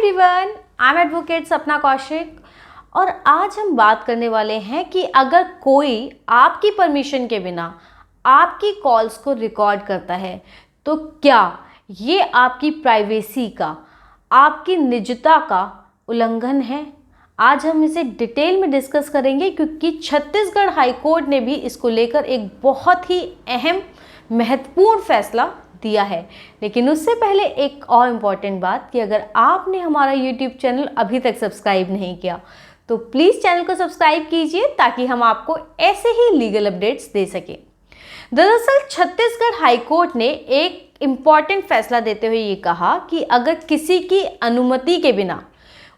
Everyone, I am advocate सपना कौशिक और आज हम बात करने वाले हैं कि अगर कोई आपकी परमिशन के बिना आपकी कॉल्स को रिकॉर्ड करता है तो क्या ये आपकी प्राइवेसी का, आपकी निजता का उल्लंघन है। आज हम इसे डिटेल में डिस्कस करेंगे क्योंकि छत्तीसगढ़ हाई कोर्ट ने भी इसको लेकर एक बहुत ही अहम महत्वपूर्ण फैसला दिया है। लेकिन उससे पहले एक और इम्पॉर्टेंट बात कि अगर आपने हमारा यूट्यूब चैनल अभी तक सब्सक्राइब नहीं किया तो प्लीज़ चैनल को सब्सक्राइब कीजिए ताकि हम आपको ऐसे ही लीगल अपडेट्स दे सकें। दरअसल छत्तीसगढ़ हाई कोर्ट ने एक इम्पॉर्टेंट फैसला देते हुए ये कहा कि अगर किसी की अनुमति के बिना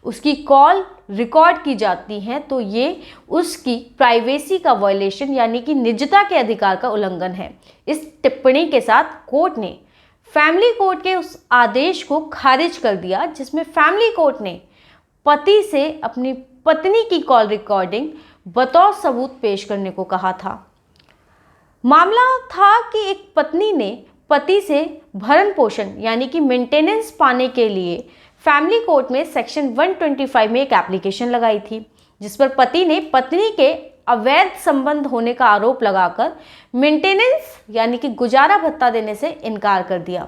उसकी कॉल रिकॉर्ड की जाती है तो ये उसकी प्राइवेसी का वायलेशन यानी कि निजता के अधिकार का उल्लंघन है। इस टिप्पणी के साथ कोर्ट ने फैमिली कोर्ट के उस आदेश को खारिज कर दिया जिसमें फैमिली कोर्ट ने पति से अपनी पत्नी की कॉल रिकॉर्डिंग बतौर सबूत पेश करने को कहा था। मामला था कि एक पत्नी ने पति से भरण पोषण यानी कि मेंटेनेंस पाने के लिए फैमिली कोर्ट में सेक्शन 125 में एक एप्लीकेशन लगाई थी जिस पर पति ने पत्नी के अवैध संबंध होने का आरोप लगाकर मेंटेनेंस यानी कि गुजारा भत्ता देने से इनकार कर दिया।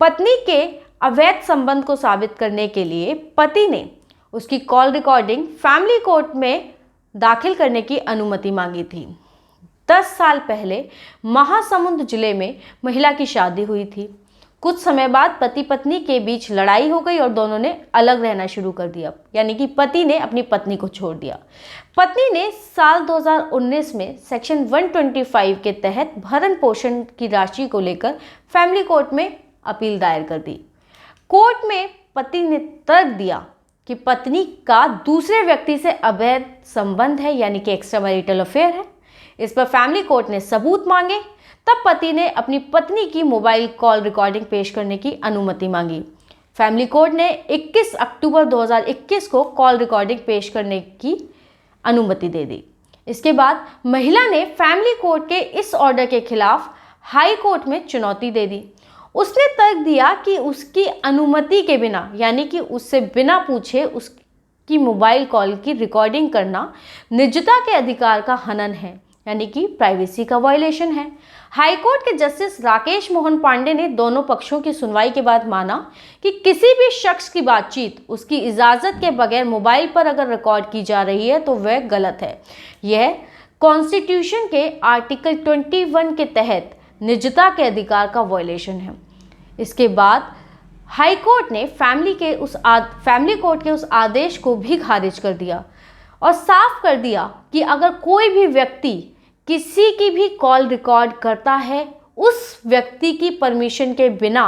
पत्नी के अवैध संबंध को साबित करने के लिए पति ने उसकी कॉल रिकॉर्डिंग फैमिली कोर्ट में दाखिल करने की अनुमति मांगी थी। 10 साल पहले महासमुंद जिले में महिला की शादी हुई थी। कुछ समय बाद पति पत्नी के बीच लड़ाई हो गई और दोनों ने अलग रहना शुरू कर दिया, यानी कि पति ने अपनी पत्नी को छोड़ दिया। पत्नी ने साल 2019 में सेक्शन 125 के तहत भरण पोषण की राशि को लेकर फैमिली कोर्ट में अपील दायर कर दी। कोर्ट में पति ने तर्क दिया कि पत्नी का दूसरे व्यक्ति से अवैध संबंध है यानी कि एक्स्ट्रा मैरिटल अफेयर है। इस पर फैमिली कोर्ट ने सबूत मांगे। तब पति ने अपनी पत्नी की मोबाइल कॉल रिकॉर्डिंग पेश करने की अनुमति मांगी। फैमिली कोर्ट ने 21 अक्टूबर 2021 को कॉल रिकॉर्डिंग पेश करने की अनुमति दे दी। इसके बाद महिला ने फैमिली कोर्ट के इस ऑर्डर के खिलाफ हाई कोर्ट में चुनौती दे दी। उसने तर्क दिया कि उसकी अनुमति के बिना यानी कि उससे बिना पूछे उसकी मोबाइल कॉल की रिकॉर्डिंग करना निजता के अधिकार का हनन है यानी कि प्राइवेसी का वायलेशन है। हाईकोर्ट के जस्टिस राकेश मोहन पांडे ने दोनों पक्षों की सुनवाई के बाद माना कि किसी भी शख्स की बातचीत उसकी इजाज़त के बगैर मोबाइल पर अगर रिकॉर्ड की जा रही है तो वह गलत है। यह कॉन्स्टिट्यूशन के आर्टिकल 21 के तहत निजता के अधिकार का वायलेशन है। इसके बाद हाईकोर्ट ने फैमिली कोर्ट के उस आदेश को भी खारिज कर दिया और साफ कर दिया कि अगर कोई भी व्यक्ति किसी की भी कॉल रिकॉर्ड करता है उस व्यक्ति की परमिशन के बिना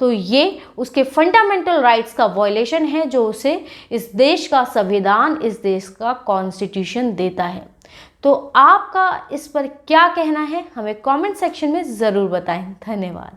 तो ये उसके फंडामेंटल राइट्स का वायलेशन है जो उसे इस देश का संविधान, इस देश का कॉन्स्टिट्यूशन देता है। तो आपका इस पर क्या कहना है हमें कमेंट सेक्शन में ज़रूर बताएं। धन्यवाद।